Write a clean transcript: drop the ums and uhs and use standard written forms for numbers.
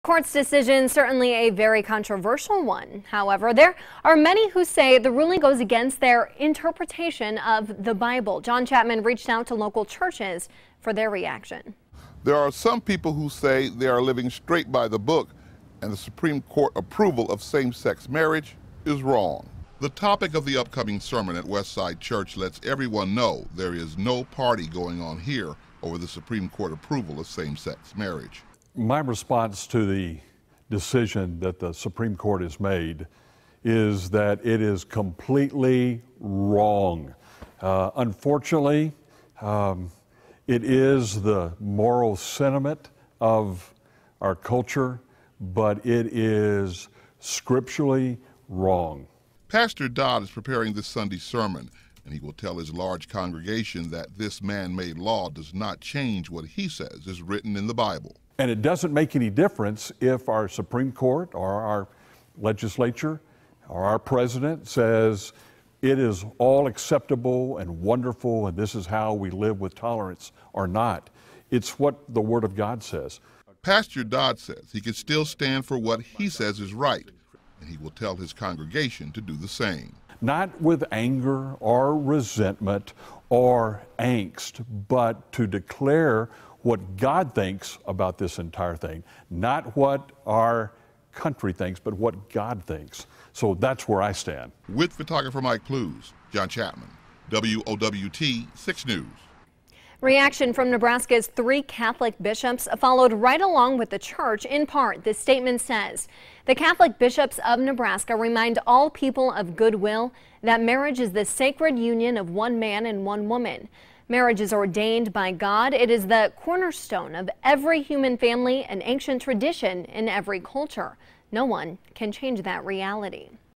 Court's decision certainly a very controversial one. However, there are many who say the ruling goes against their interpretation of the Bible. John Chapman reached out to local churches for their reaction. There are some people who say they are living straight by the book and the Supreme Court approval of same-sex marriage is wrong. The topic of the upcoming sermon at Westside Church lets everyone know there is no party going on here over the Supreme Court approval of same-sex marriage. My response to the decision that the Supreme Court has made is that it is completely wrong. Unfortunately, it is the moral sentiment of our culture, but it is scripturally wrong. Pastor Dodd is preparing this Sunday sermon, and he will tell his large congregation that this man-made law does not change what he says is written in the Bible. And it doesn't make any difference if our Supreme Court or our legislature or our president says it is all acceptable and wonderful and this is how we live with tolerance or not. It's what the Word of God says. Pastor Dodd says he can still stand for what he says is right, and he will tell his congregation to do the same. Not with anger or resentment or angst, but to declare what God thinks about this entire thing. Not what our country thinks, but what God thinks. So that's where I stand. With photographer Mike Plews, John Chapman, WOWT 6 News. Reaction from Nebraska's 3 Catholic bishops followed right along with the church. In part, this statement says, the Catholic bishops of Nebraska remind all people of goodwill that marriage is the sacred union of one man and one woman. Marriage is ordained by God. It is the cornerstone of every human family, an ancient tradition in every culture. No one can change that reality.